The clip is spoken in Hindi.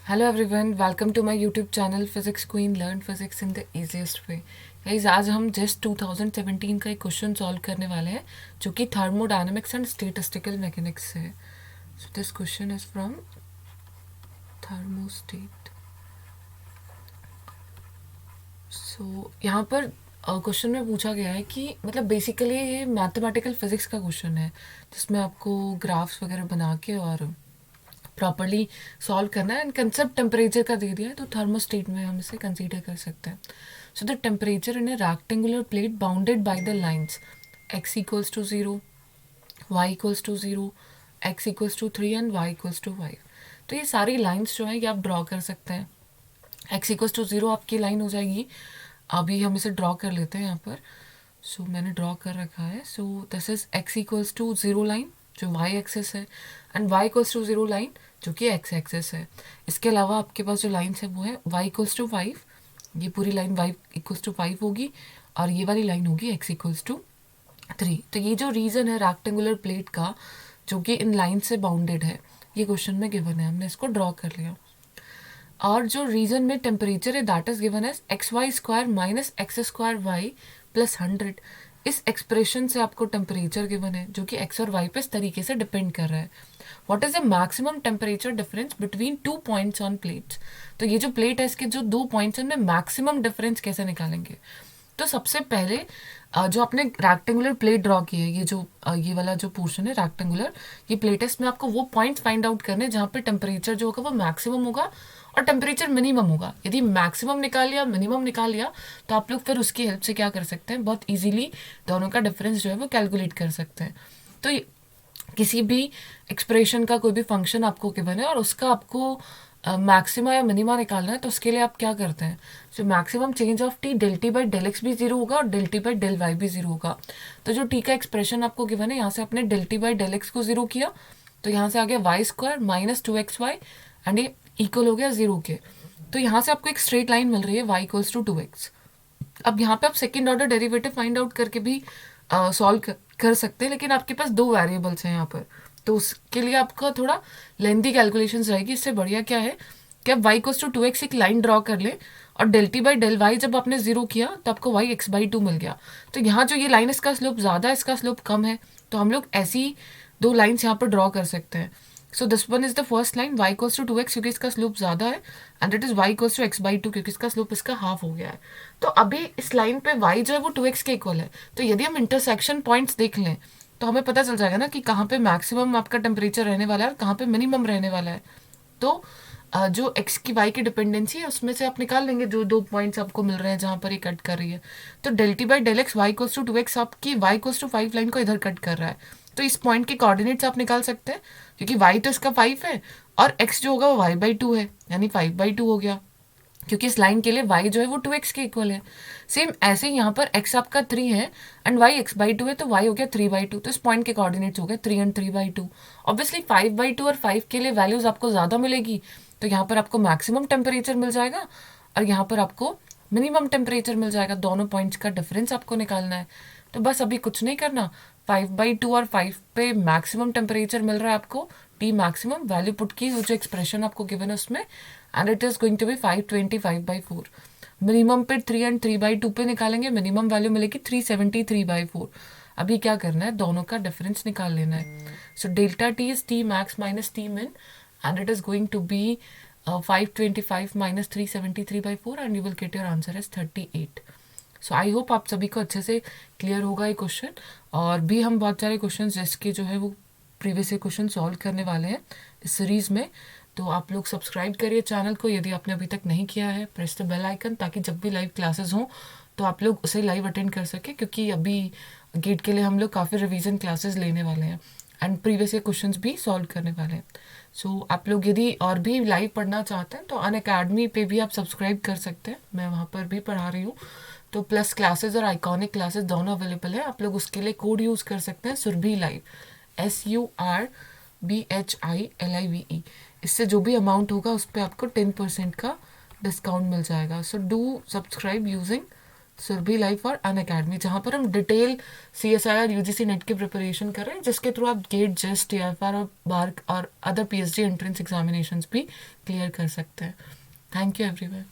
Hello everyone, welcome to my YouTube channel physics queen learn physics in the easiest way. Guys, आज हम जस्ट 2017 का एक क्वेश्चन सॉल्व करने वाले हैं जो कि थर्मोडायनेमिक्स एंड स्टैटिस्टिकल मैकेनिक्स से है। So this question is from thermostat. सो यहाँ पर क्वेश्चन में पूछा गया है कि मतलब बेसिकली ये मैथमेटिकल फिजिक्स का क्वेश्चन है जिसमें आपको ग्राफ्स वगैरह बना के और प्रॉपरली सॉल्व करना है। एंड कंसेप्ट टेम्परेचर का दे दिया है तो थर्मोस्टेट में हम इसे कंसीडर कर सकते हैं। So the temperature in a rectangular plate bounded by the lines x equals to 0, y equals to 0, x equals to 3 and y equals to 5। तो ये सारी लाइन्स जो है ये आप ड्रॉ कर सकते हैं। x इक्वल्स टू 0 आपकी लाइन हो जाएगी। अभी हम इसे ड्रॉ कर लेते हैं यहाँ पर। सो मैंने ड्रॉ कर रखा है। So this is x equals to 0 line जो y एक्सेस है and y equals to 0 line जो कि x एक्सेस है। इसके अलावा आपके पास जो लाइन्स है वो है y इक्वल्स टू 5, ये पूरी लाइन y इक्वल्स टू 5 होगी और ये वाली लाइन होगी x इक्वल्स टू 3। तो ये जो रीजन है रेक्टेंगुलर प्लेट का जो कि इन लाइन से बाउंडेड है, ये क्वेश्चन में गिवन है, हमने इसको ड्रॉ कर लिया। और जो रीजन में टेम्परेचर है that is given as x y square minus x square y plus 100। इस एक्सप्रेशन से आपको टेम्परेचर गिवन है जो कि एक्स और वाई पे इस तरीके से डिपेंड कर रहा है। What is the maximum temperature difference between 2 points on plates. तो ये जो प्लेट है इसके जो 2 पॉइंट्स हैं उनमें मैक्सिमम डिफरेंस कैसे निकालेंगे। तो सबसे पहले जो आपने रेक्टेंगुलर प्लेट ड्रॉ की है, ये वाला जो पोर्शन है रेक्टेंगुलर, ये प्लेट है, इसमें आपको वो पॉइंट्स फाइंड आउट करने जहाँ पे टेम्परेचर जो होगा वो मैक्सिमम होगा और टेम्परेचर मिनिमम होगा। यदि मैक्सिमम निकाल लिया मिनिमम निकाल लिया तो आप लोग फिर उसकी हेल्प से क्या कर सकते हैं, बहुत इजीली दोनों का डिफरेंस जो है वो कैलकुलेट कर सकते हैं। तो किसी भी एक्सप्रेशन का कोई भी फंक्शन आपको गिवन है और उसका आपको मैक्सिमा या मिनिमा निकालना है तो उसके लिए आप क्या करते हैं, जो maximum change of T del T by del x भी जीरो होगा और del T by del y भी जीरो होगा। तो जो टी का एक्सप्रेशन आपको गिवन है यहाँ से आपने del T by del x को जीरो किया तो यहाँ से आ गया y square minus 2xy and ये इक्वल हो गया जीरो के। तो यहाँ से आपको एक स्ट्रेट लाइन मिल रही है y इक्वल्स टू 2x। अब यहाँ पे आप second order derivative find out करके भी सॉल्व कर सकते हैं, लेकिन आपके पास 2 वेरिएबल्स हैं यहाँ पर तो उसके लिए आपका थोड़ा लेंथी कैलकुलेशन रहेगी। इससे बढ़िया क्या है कि आप y इक्वल्स टू 2x एक लाइन ड्रॉ कर ले और del T by del y जब आपने जीरो किया तो आपको y x/2 मिल गया। तो यहाँ जो ये लाइन इसका स्लोप ज़्यादा है इसका स्लोप कम है तो हम लोग ऐसी 2 लाइन्स यहाँ पर ड्रॉ कर सकते हैं। So this one is the first line y equals to 2x क्योंकि इसका स्लोप ज़्यादा है and it is y equals to x/2 क्योंकि इसका स्लोप इसका हाफ हो गया है। तो अभी इस लाइन पे y जो है वो 2x के इक्वल है। तो यदि हम इंटरसेक्शन पॉइंट्स देख लें तो हमें पता चल जाएगा ना कि कहाँ पे मैक्सिमम आपका टेम्परेचर रहने वाला है और कहाँ पे मिनिमम रहने वाला है। तो जो x की y की डिपेंडेंसी है उसमें से आप निकाल लेंगे जो 2 पॉइंट्स आपको मिल रहे हैं जहाँ पर ये कट कर रही है। तो del T by del x y equals to 2x आपकी y इक्वल्स टू 5 लाइन को इधर कट कर रहा है। तो इस पॉइंट के कोऑर्डिनेट्स आप निकाल सकते हैं क्योंकि y तो इसका 5 है और x जो होगा वो y/2 है यानी 5/2 हो गया क्योंकि इस लाइन के लिए y जो है वो 2x के इक्वल है। सेम ऐसे ही यहाँ पर x आपका 3 है एंड y x/2 है तो y हो गया 3/2। तो इस पॉइंट के कोऑर्डिनेट्स हो गए 3 एंड 3/2। ऑब्वियसली 5/2 और 5 के लिए वैल्यूज आपको ज़्यादा मिलेगी तो यहाँ पर आपको मैक्सिमम टेम्परेचर मिल जाएगा और यहाँ पर आपको मिनिमम टेम्परेचर मिल जाएगा। दोनों पॉइंट्स का डिफरेंस आपको निकालना है। तो बस अभी कुछ नहीं करना, 5/2 और 5 पे मैक्सिमम टेम्परेचर मिल रहा है आपको, टी मैक्सिमम वैल्यू पुट की जो एक्सप्रेशन आपको गिवन है उसमें and it is going to be 525/4। Minimum पे 3 एंड 3/2 पे निकालेंगे, मिनिमम वैल्यू मिलेगी 373/4। अभी क्या करना है, दोनों का डिफरेंस निकाल लेना है। So delta T is T max minus T min and it is going to be 525 minus 373/4 and you will get your answer as 38। So I hope आप सभी को अच्छे से क्लियर होगा ये क्वेश्चन। और भी हम बहुत सारे क्वेश्चन जिसके जो है वो प्रीवियस क्वेश्चन सॉल्व करने वाले हैं इस सीरीज़ में। तो आप लोग सब्सक्राइब करिए चैनल को यदि आपने अभी तक नहीं किया है। प्रेस द बेल आइकन ताकि जब भी लाइव क्लासेस हों तो आप लोग उसे लाइव अटेंड कर सके क्योंकि अभी गेट के लिए हम लोग काफ़ी रिवीजन क्लासेस लेने वाले हैं एंड प्रीवियस क्वेश्चंस भी सॉल्व करने वाले हैं। सो आप लोग यदि और भी लाइव पढ़ना चाहते हैं तो अनअकैडमी पे भी आप सब्सक्राइब कर सकते हैं, मैं वहाँ पर भी पढ़ा रही हूँ। तो प्लस क्लासेस और आइकॉनिक क्लासेस दोनों अवेलेबल है। आप लोग उसके लिए कोड यूज़ कर सकते हैं सुरभि लाइव, SURBHILIVE। इससे जो भी अमाउंट होगा उस पर आपको 10% का डिस्काउंट मिल जाएगा। So do subscribe using Surbhi life और अन अकेडमी, जहाँ पर हम डिटेल CSIR UGC नेट की प्रिपरेशन कर रहे हैं, जिसके थ्रू आप गेट, जेस्ट, TFR और बार और अदर PhD एंट्रेंस एग्जामिनेशंस भी क्लियर कर सकते हैं। Thank you everyone.